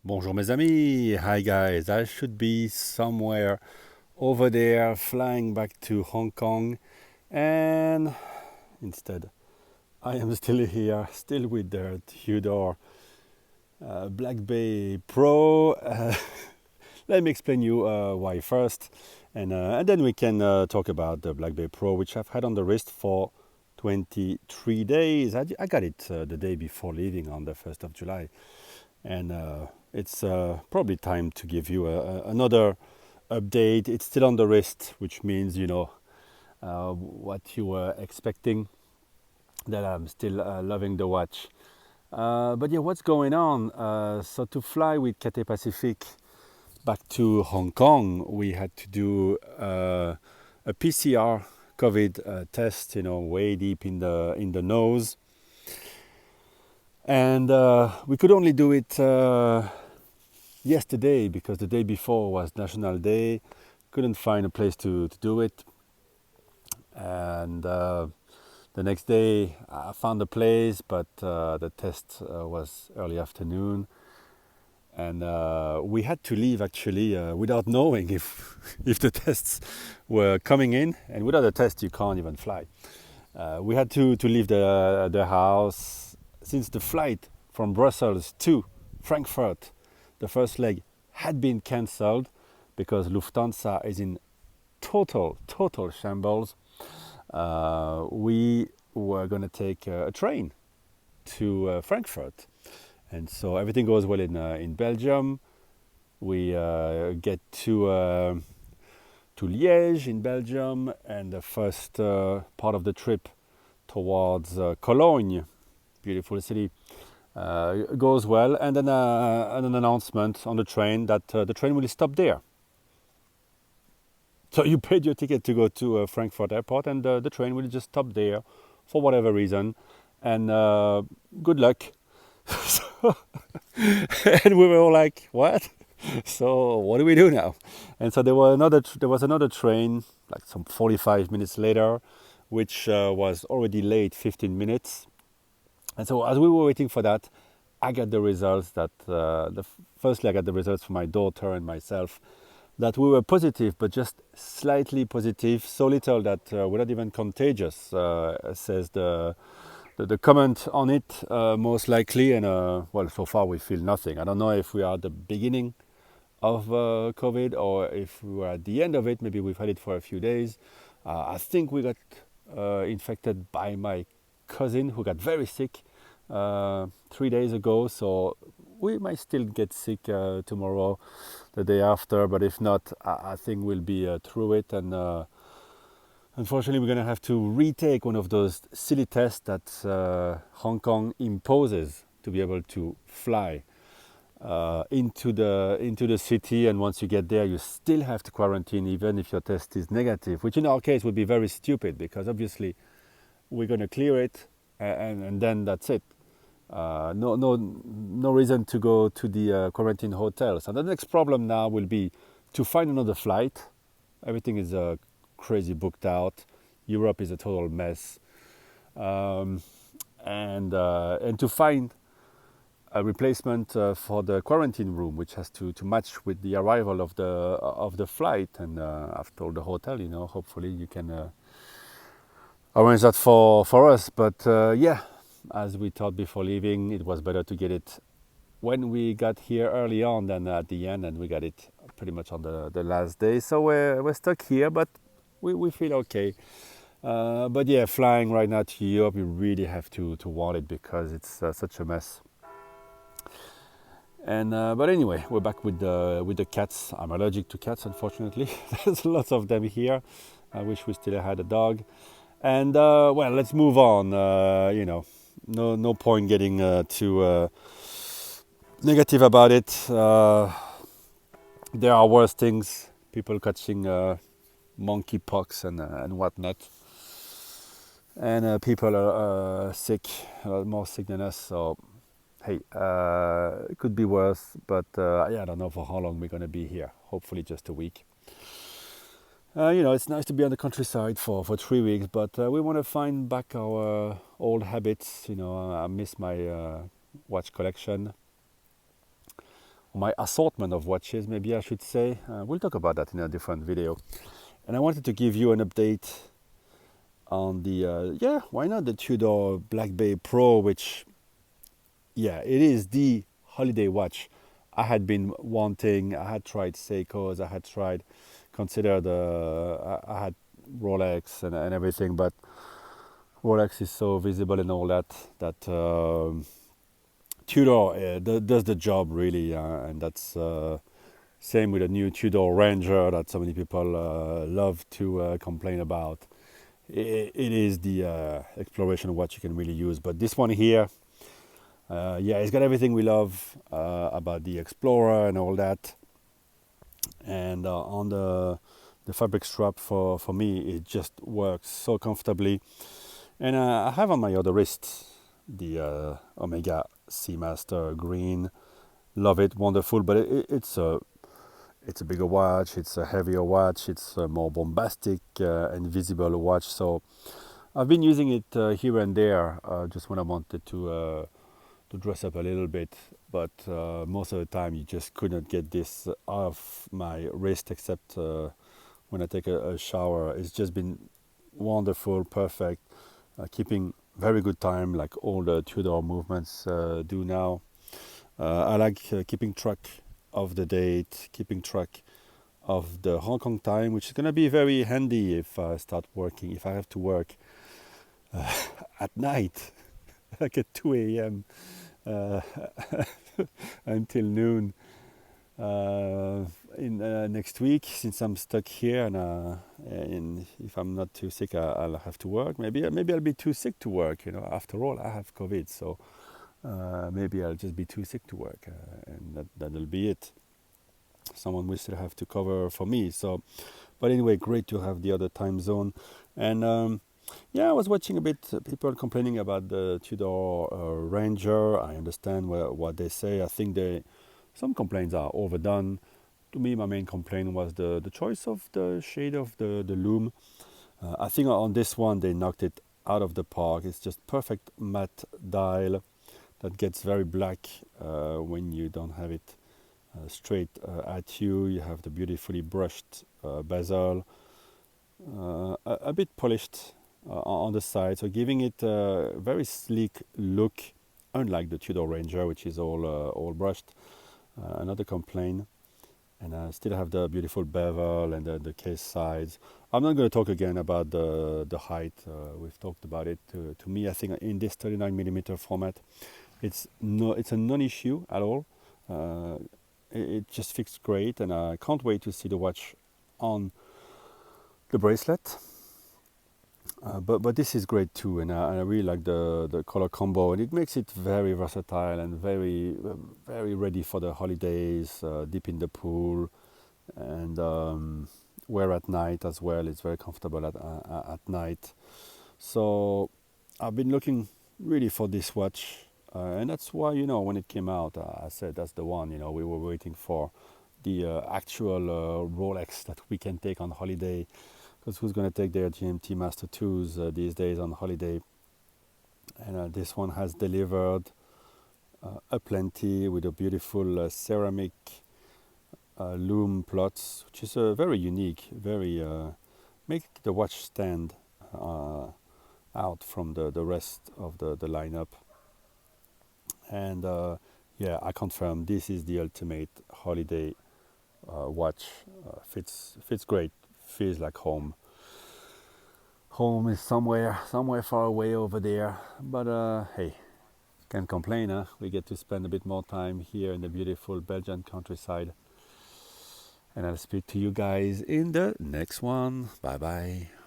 Bonjour mes amis, hi guys. I should be somewhere over there flying back to Hong Kong, and instead I am still here, still with the Tudor Black Bay Pro. Let me explain you why first, and then we can talk about the Black Bay Pro, which I've had on the wrist for 23 days. I got it the day before leaving on the 1st of July. And it's probably time to give you another update. It's still on the wrist, which means what you were expecting. That I'm still loving the watch. But yeah, what's going on? So to fly with Cathay Pacific back to Hong Kong, we had to do a PCR COVID test. Way deep in the nose, and we could only do it yesterday because the day before was National Day. Couldn't find a place to do it, and the next day I found a place, but the test was early afternoon, and we had to leave actually without knowing if if the tests were coming in, and without a test you can't even fly. We had to leave the house since the flight from Brussels to Frankfurt, the first leg, had been cancelled because Lufthansa is in total shambles. We were going to take a train to Frankfurt, and so everything goes well in Belgium. We get to Liège in Belgium, and the first part of the trip towards Cologne, beautiful city, goes well, and then an announcement on the train that the train will stop there. So you paid your ticket to go to Frankfurt Airport, and the train will just stop there for whatever reason, and good luck. So, and we were all like, "What?" So what do we do now? And so there was another train, like some 45 minutes later, which was already late 15 minutes. And so as we were waiting for that, I got the results that firstly I got the results for my daughter and myself that we were positive, but just slightly positive, so little that we're not even contagious, says the comment on it, most likely. And well, so far we feel nothing. I don't know if we are at the beginning of COVID or if we were at the end of it. Maybe we've had it for a few days. I think we got infected by my cousin who got very sick 3 days ago, so we might still get sick tomorrow, the day after, but if not, I think we'll be through it. And unfortunately, we're going to have to retake one of those silly tests that Hong Kong imposes to be able to fly into the city. And once you get there, you still have to quarantine, even if your test is negative, which in our case would be very stupid because obviously we're going to clear it, and then that's it. No reason to go to the quarantine hotels. And the next problem now will be to find another flight. Everything is crazy booked out. Europe is a total mess, and to find a replacement for the quarantine room, which has to match with the arrival of the flight. And I've told the hotel, hopefully you can arrange that for us. But yeah, as we thought before leaving, it was better to get it when we got here early on than at the end, and we got it pretty much on the last day. So we're stuck here, but we feel okay. But yeah, flying right now to Europe, you really have to want it because it's such a mess. And but anyway, we're back with the cats. I'm allergic to cats, unfortunately. There's lots of them here. I wish we still had a dog. And well, let's move on. No point getting too negative about it. There are worse things. People catching monkeypox and whatnot. And people are sick, more sick than us. So hey, it could be worse. But yeah, I don't know for how long we're going to be here. Hopefully just a week. It's nice to be on the countryside for 3 weeks, but we want to find back our old habits. I miss my watch collection. my assortment of watches, maybe I should say. We'll talk about that in a different video. And I wanted to give you an update on the, why not the Tudor Black Bay Pro, which, it is the holiday watch I had been wanting. I had tried Seikos, I had considered, I had Rolex and everything, but Rolex is so visible and all that, Tudor does the job really, and that's same with the new Tudor Ranger that so many people love to complain about. It is the exploration watch you can really use, but this one here, it's got everything we love about the Explorer and all that. And on the fabric strap, for me, it just works so comfortably. And I have on my other wrist the Omega Seamaster Green. Love it, wonderful, but it's a bigger watch, it's a heavier watch, it's a more bombastic and visible watch. So I've been using it here and there, just when I wanted to dress up a little bit. But most of the time, you just couldn't get this off my wrist, except when I take a shower. It's just been wonderful, perfect, keeping very good time, like all the Tudor movements do now. I like keeping track of the date, keeping track of the Hong Kong time, which is going to be very handy if I start working, if I have to work at night, like at 2 a.m. Until noon in next week, since I'm stuck here, and if I'm not too sick, I'll have to work. Maybe I'll be too sick to work. After all, I have COVID, so maybe I'll just be too sick to work, and that'll be it. Someone will still have to cover for me. So, but anyway, great to have the other time zone. And I was watching a bit people complaining about the Tudor Ranger. I understand what they say. I think some complaints are overdone. To me, my main complaint was the choice of the shade of the loom. I think on this one they knocked it out of the park. It's just perfect matte dial that gets very black when you don't have it straight at you. You have the beautifully brushed bezel, a bit polished on the side, so giving it a very sleek look, unlike the Tudor Ranger, which is all brushed. Another complaint. And I still have the beautiful bevel and the case size. I'm not going to talk again about the height. We've talked about it. To me, I think in this 39mm format, it's a non-issue at all. It just fits great, and I can't wait to see the watch on the bracelet. But this is great too, and I really like the color combo, and it makes it very versatile and very very ready for the holidays, dip in the pool, and wear at night as well. It's very comfortable at night. So I've been looking really for this watch, and that's why, when it came out, I said that's the one. We were waiting for the actual Rolex that we can take on holiday. Because who's going to take their GMT Master 2s these days on holiday? And this one has delivered aplenty with a beautiful ceramic loom plots, which is very unique, very make the watch stand out from the rest of the lineup. And I confirm this is the ultimate holiday watch. Fits great. Feels like home. Home is somewhere far away over there, but hey, can't complain, huh? We get to spend a bit more time here in the beautiful Belgian countryside. And I'll speak to you guys in the next one. Bye bye.